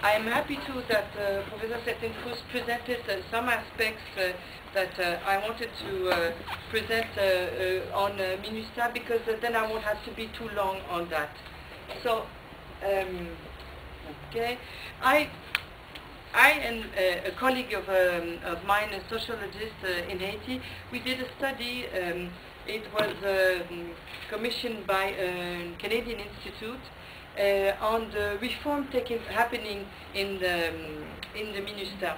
I am happy too that Professor Settenfuss presented some aspects that I wanted to present on MINUSTAH, because then I won't have to be too long on that. So, okay, I and a colleague of mine, a sociologist in Haiti, we did a study. It was commissioned by a Canadian institute on the reform happening in the MINUSTAH,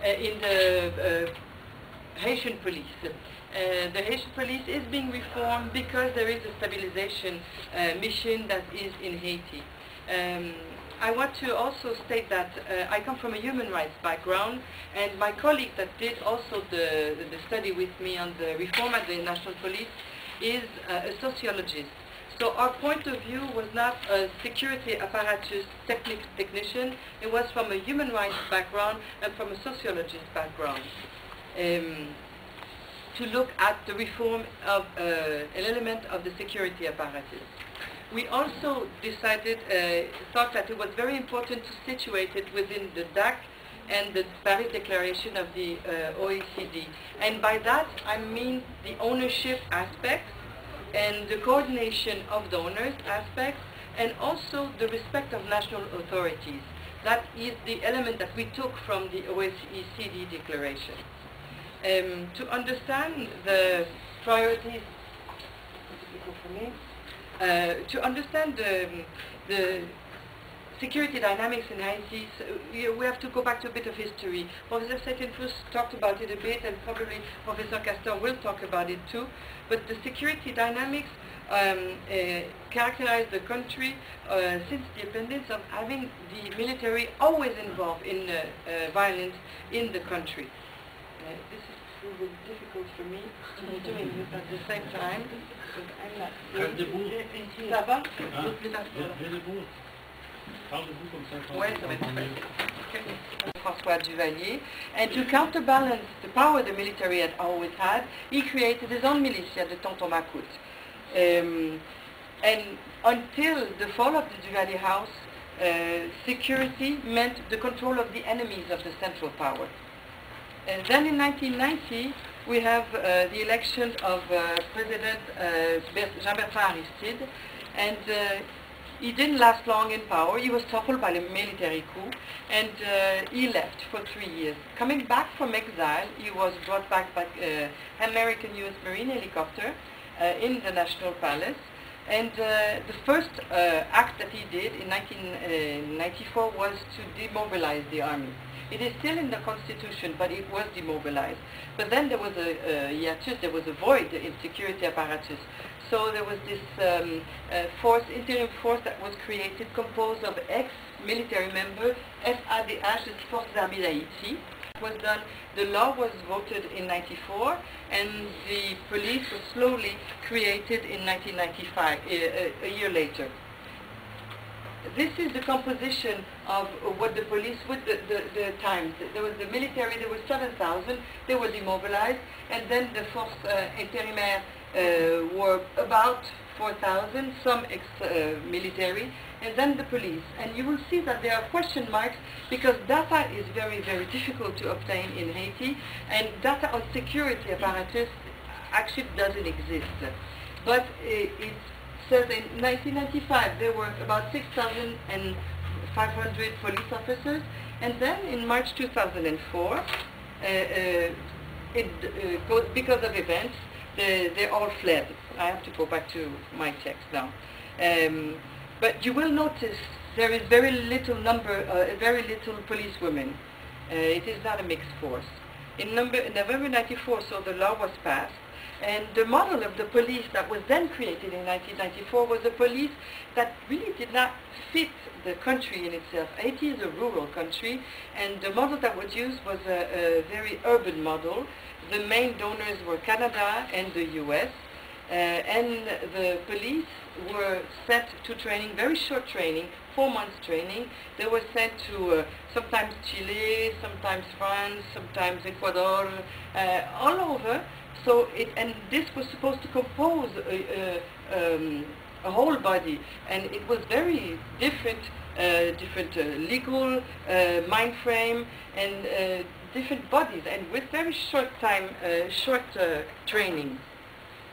in the Haitian police. The Haitian police is being reformed because there is a stabilization mission that is in Haiti. I want to also state that I come from a human rights background, and my colleague that did also the study with me on the reform at the National Police is a sociologist. So our point of view was not a security apparatus technician, it was from a human rights background and from a sociologist background. To look at the reform of an element of the security apparatus. We also decided, thought that it was very important to situate it within the DAC and the Paris Declaration of the OECD. And by that, I mean the ownership aspects and the coordination of donors aspects, and also the respect of national authorities. That is the element that we took from the OECD Declaration. To understand the priorities, to understand the security dynamics in Haiti, so we have to go back to a bit of history. Professor Settenfuss talked about it a bit, and probably Professor Castor will talk about it too. But the security dynamics characterize the country since the independence of having the military always involved in violence in the country. This is really difficult for me doing this at the same time, because I'm not seeing. Ça va? Ouais, ça va être facile. François Duvalier. And to counterbalance the power the military had always had, he created his own militia, the Tonton Macoute. And until the fall of the Duvalier House, security meant the control of the enemies of the central power. And then in 1990, we have the election of President Jean-Bertrand Aristide, and he didn't last long in power. He was toppled by a military coup, and he left for 3 years. Coming back from exile, he was brought back by American U.S. Marine helicopter in the National Palace. And the first act that he did in 1994 was to demobilize the army. It is still in the constitution, but it was demobilized. But then there was a hiatus, there was a void in security apparatus. So there was this interim force that was created, composed of ex-military members, FADH, Forces Armées d'Haïti. Was done. The law was voted in 94, and the police was slowly created in 1995, a year later. This is the composition of what the police, with the times. There was the military, there were 7,000, they were demobilized, and then the force intérimaire were about 4,000, some ex-military, and then the police. And you will see that there are question marks because data is very, very difficult to obtain in Haiti, and data on security apparatus actually doesn't exist. But it says in 1995 there were about 6,500 police officers, and then in March 2004, because of events, they all fled. I have to go back to my text now. But you will notice there is very little policewomen. It is not a mixed force. In November 94, so the law was passed, and the model of the police that was then created in 1994 was a police that really did not fit the country in itself. Haiti is a rural country, and the model that was used was a very urban model. The main donors were Canada and the US, and the police were sent to training, very short training, 4 months training. They were sent to sometimes Chile, sometimes France, sometimes Ecuador, all over. So and this was supposed to compose a whole body, and it was very different different legal mind frame, and different bodies, and with very short time, training.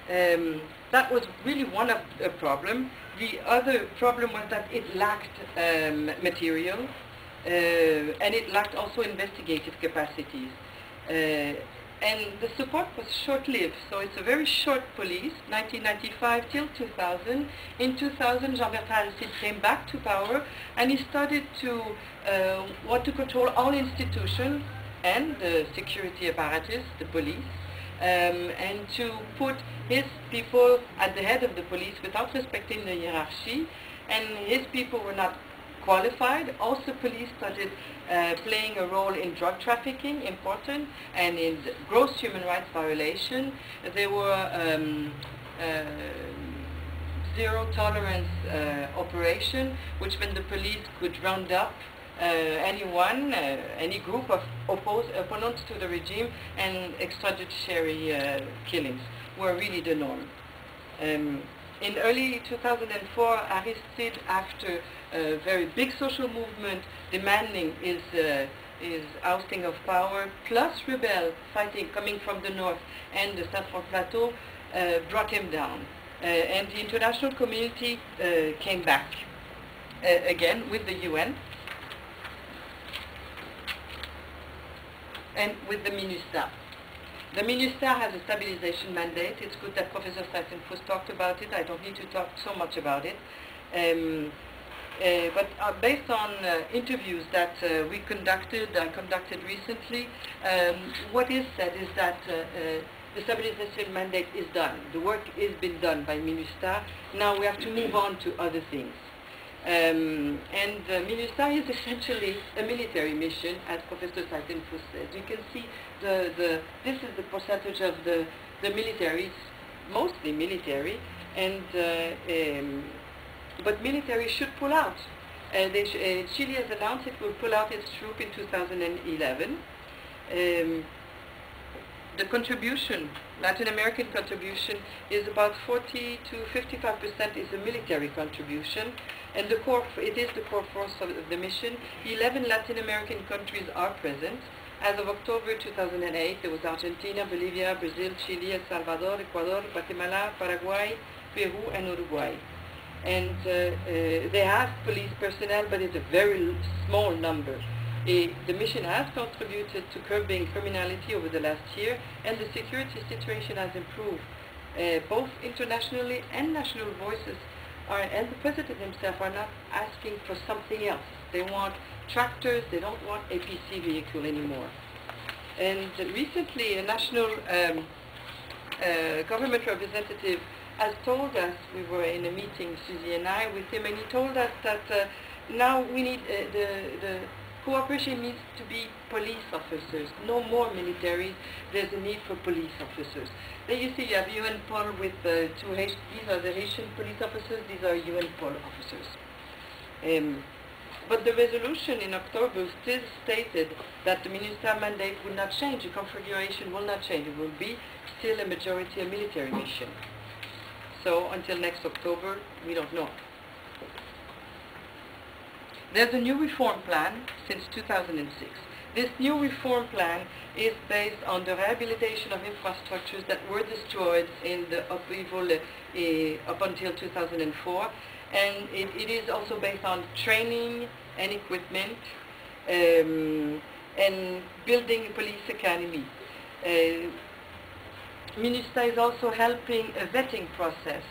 That was really one of the problem. The other problem was that it lacked material, and it lacked also investigative capacities. And the support was short-lived, so it's a very short police, 1995 till 2000. In 2000, Jean-Bertrand Aristide came back to power, and he started to want to control all institutions and the security apparatus, the police, and to put his people at the head of the police without respecting the hierarchy, and his people were not qualified. Also, police started playing a role in drug trafficking, important, and in gross human rights violation. There were zero tolerance operation, which meant the police could round up anyone, any group of opponents to the regime, and extrajudiciary killings were really the norm. In early 2004, Aristide, after a very big social movement demanding his ousting of power, plus rebel fighting coming from the north and the Central Plateau, brought him down. And the international community came back again with the UN and with the MINUSTAH. The MINUSTAH has a stabilization mandate. It's good that Professor Seisenfuss talked about it. I don't need to talk so much about it. But based on interviews that I conducted recently, what is said is that the stabilization mandate is done. The work is been done by MINUSTAH. Now we have to move on to other things. And MINUSTAH is essentially a military mission, as Professor Seisenfuss said. You can see this is the percentage of the military, mostly military, and but military should pull out. Chile has announced it will pull out its troop in 2011. The contribution, Latin American contribution, is about 40 to 55% is a military contribution, and it is the core force of the mission. 11 Latin American countries are present. As of October 2008, there was Argentina, Bolivia, Brazil, Chile, El Salvador, Ecuador, Guatemala, Paraguay, Peru, and Uruguay. And they have police personnel, but it's a very small number. The mission has contributed to curbing criminality over the last year, and the security situation has improved, both internationally and national voices and the President himself are not asking for something else. They want tractors, they don't want APC vehicle anymore. And recently a national government representative has told us, we were in a meeting, Susie and I, with him, and he told us that now we need, the cooperation needs to be police officers, no more militaries. There's a need for police officers. There you see, you have UN Pol with these are the Haitian police officers, these are UN Pol officers. But the resolution in October still stated that the MINUSTAH mandate will not change, the configuration will not change, it will be still a majority a military mission. So until next October, we don't know. There's a new reform plan since 2006. This new reform plan is based on the rehabilitation of infrastructures that were destroyed in the upheaval up until 2004. And it is also based on training and equipment and building a police academy. MINUSTAH is also helping a vetting process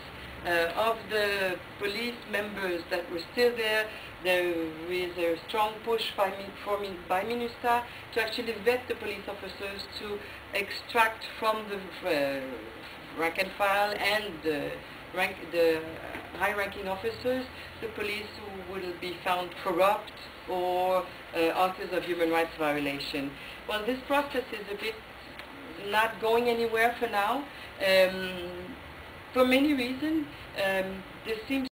of the police members that were still there. There is a strong push by MINUSTAH to actually vet the police officers, to extract from the rank and file and the high-ranking officers the police who will be found corrupt or authors of human rights violation. Well, this process is a bit not going anywhere for now. For many reasons, there seems